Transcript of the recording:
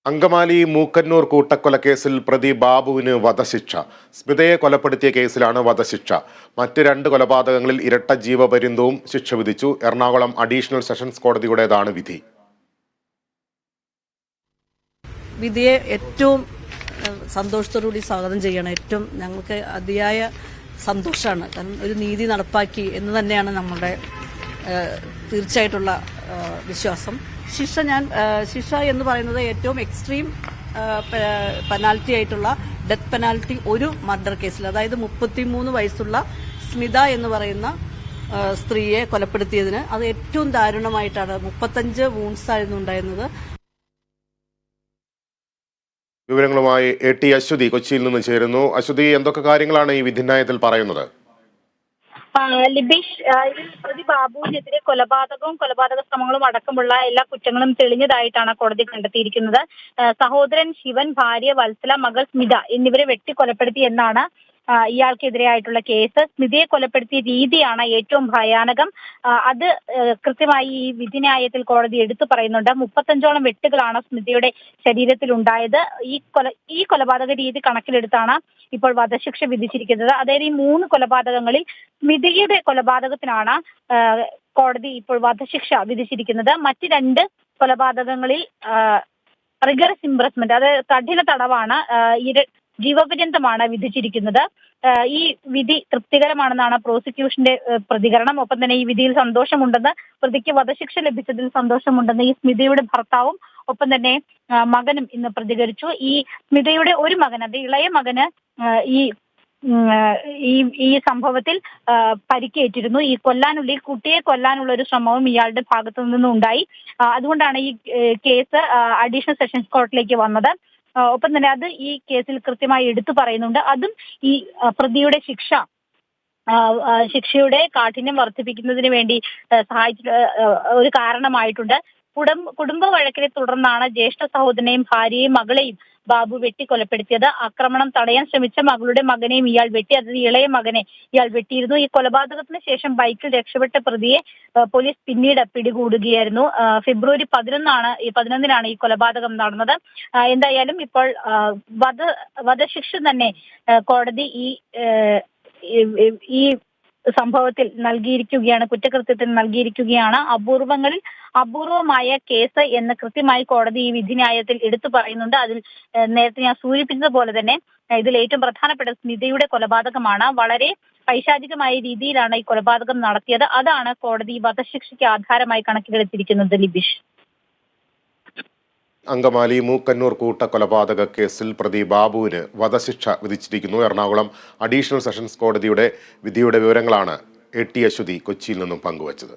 അങ്കമാലി മൂക്കന്നൂർ കൂട്ടക്കൊലക്കേസിൽ പ്രതി ബാബുവിന് വധശിക്ഷ. സ്മിതയെ കൊലപ്പെടുത്തിയ കേസിലാണ് വധശിക്ഷ. മറ്റ് 2 കൊലപാതകങ്ങളിൽ ഇരട്ട ജീവപര്യന്തവും ശിക്ഷ വിധിച്ചു. എറണാകുളം അഡീഷണൽ സെഷൻസ് കോടതിയുടേതാണ് വിധി. വിധിയെ ഏറ്റവും സന്തോഷത്തോടുകൂടി സ്വാഗതം ചെയ്യണം. ഏറ്റവും ഞങ്ങൾക്ക് അതിയായ സന്തോഷമാണ്. കാരണം ഒരു നീതി നടപ്പാക്കി എന്ന് തന്നെയാണ് നമ്മുടെ തീർച്ചയായിട്ടുള്ള വിശ്വാസം. ശിക്ഷ എന്ന് പറയുന്നത് ഏറ്റവും എക്സ്ട്രീം പെനാൽറ്റി ആയിട്ടുള്ള ഡെത്ത് പെനാൽറ്റി ഒരു മർഡർ കേസിൽ, അതായത് 33 വയസ്സുള്ള സ്മിത എന്ന് പറയുന്ന സ്ത്രീയെ കൊലപ്പെടുത്തിയതിന് അത് ഏറ്റവും ദാരുണമായിട്ടാണ്. 35 വൂൺസ് ആയിരുന്നു ഉണ്ടായിരുന്നത്. വിവരങ്ങളുമായി AT അശ്വതി കൊച്ചിയിൽ നിന്ന് ചേരുന്നു. അശ്വതി, എന്തൊക്കെ കാര്യങ്ങളാണ് ഈ വിധിന്യായത്തിൽ പറയുന്നത്? ലിബീഷ്, പ്രതി ബാബുവിനെതിരെ കൊലപാതക ശ്രമങ്ങളും അടക്കമുള്ള എല്ലാ കുറ്റങ്ങളും തെളിഞ്ഞതായിട്ടാണ് കോടതി കണ്ടെത്തിയിരിക്കുന്നത്. സഹോദരൻ ശിവൻ, ഭാര്യ വത്സല, മകൾ സ്മിത എന്നിവരെ വെട്ടിക്കൊലപ്പെടുത്തി എന്നാണ് ഇയാൾക്കെതിരെയായിട്ടുള്ള കേസ്. സ്മിതയെ കൊലപ്പെടുത്തിയ രീതിയാണ് ഏറ്റവും ഭയാനകം. അത് കൃത്യമായി ഈ വിധിന്യായത്തിൽ കോടതി എടുത്തു പറയുന്നുണ്ട്. 35ഓളം വെട്ടുകളാണ് സ്മിതയുടെ ശരീരത്തിൽ ഉണ്ടായത്. ഈ കൊലപാതക രീതി കണക്കിലെടുത്താണ് ഇപ്പോൾ വധശിക്ഷ വിധിച്ചിരിക്കുന്നത്. അതായത് ഈ 3 കൊലപാതകങ്ങളിൽ സ്മിതയുടെ കൊലപാതകത്തിനാണ് കോടതി ഇപ്പോൾ വധശിക്ഷ വിധിച്ചിരിക്കുന്നത്. മറ്റ് 2 കൊലപാതകങ്ങളിൽ റിഗറസ് ഇംപ്രസ്മെന്റ്, അതായത് കഠിന തടവാണ്, ജീവപര്യന്തമാണ് വിധിച്ചിരിക്കുന്നത്. ഈ വിധി തൃപ്തികരമാണെന്നാണ് പ്രോസിക്യൂഷന്റെ പ്രതികരണം. ഒപ്പം തന്നെ ഈ വിധിയിൽ സന്തോഷമുണ്ടെന്ന്, പ്രതിക്ക് വധശിക്ഷ ലഭിച്ചതിൽ സന്തോഷമുണ്ടെന്ന് ഈ സ്മിതയുടെ ഭർത്താവും ഒപ്പം തന്നെ മകനും ഇന്ന് പ്രതികരിച്ചു. ഈ സ്മിതയുടെ ഒരു മകൻ, അത് ഇളയ മകന് ഈ സംഭവത്തിൽ പരിക്കേറ്റിരുന്നു. കുട്ടിയെ കൊല്ലാനുള്ള ഒരു ശ്രമവും ഇയാളുടെ ഭാഗത്തു നിന്നും ഉണ്ടായി. അതുകൊണ്ടാണ് ഈ കേസ് അഡീഷണൽ സെഷൻസ് കോർട്ടിലേക്ക് വന്നത്. ഒപ്പം തന്നെ അത് ഈ കേസിൽ കൃത്യമായി എടുത്തു പറയുന്നുണ്ട്. അതും ഈ പ്രതിയുടെ ശിക്ഷയുടെ കാഠിന്യം വർദ്ധിപ്പിക്കുന്നതിന് വേണ്ടി ഒരു കാരണമായിട്ടുണ്ട്. കുടുംബ വഴക്കിനെ തുടർന്നാണ് ജ്യേഷ്ഠ സഹോദരനെയും ഭാര്യയെയും മകളെയും ബാബു വെട്ടിക്കൊലപ്പെടുത്തിയത്. ആക്രമണം തടയാൻ ശ്രമിച്ച മകളുടെ മകനെയും ഇയാൾ വെട്ടി, അതായത് ഇളയ മകനെ ഇയാൾ വെട്ടിയിരുന്നു. ഈ കൊലപാതകത്തിന് ശേഷം ബൈക്കിൽ രക്ഷപ്പെട്ട പ്രതിയെ പോലീസ് പിന്നീട് പിടികൂടുകയായിരുന്നു. ഫെബ്രുവരി 11-നാണ് ഈ കൊലപാതകം നടന്നത്. എന്തായാലും ഇപ്പോൾ വധശിക്ഷ തന്നെ കോടതി ഈ സംഭവത്തിൽ നൽകിയിരിക്കുകയാണ്, കുറ്റകൃത്യത്തിൽ നൽകിയിരിക്കുകയാണ്. അപൂർവമായ കേസ് എന്ന് കൃത്യമായി കോടതി ഈ വിധിന്യായത്തിൽ എടുത്തു പറയുന്നുണ്ട്. അതിൽ നേരത്തെ ഞാൻ സൂചിപ്പിച്ചതുപോലെ തന്നെ ഇതിൽ ഏറ്റവും പ്രധാനപ്പെട്ട സ്മിതയുടെ കൊലപാതകമാണ്. വളരെ പൈശാചികമായ രീതിയിലാണ് ഈ കൊലപാതകം നടത്തിയത്. അതാണ് കോടതി വധശിക്ഷയ്ക്ക് ആധാരമായി കണക്കിലെടുത്തിരിക്കുന്നത്. ലിബീഷ്, അങ്കമാലി മൂക്കന്നൂർ കൂട്ടക്കൊലപാതക കേസിൽ പ്രതി ബാബുവിന് വധശിക്ഷ വിധിച്ചിരിക്കുന്നു. എറണാകുളം അഡീഷണൽ സെഷൻസ് കോടതിയുടെ വിധിയുടെ വിവരങ്ങളാണ് AT അശ്വതി കൊച്ചിയിൽ നിന്നും പങ്കുവച്ചത്.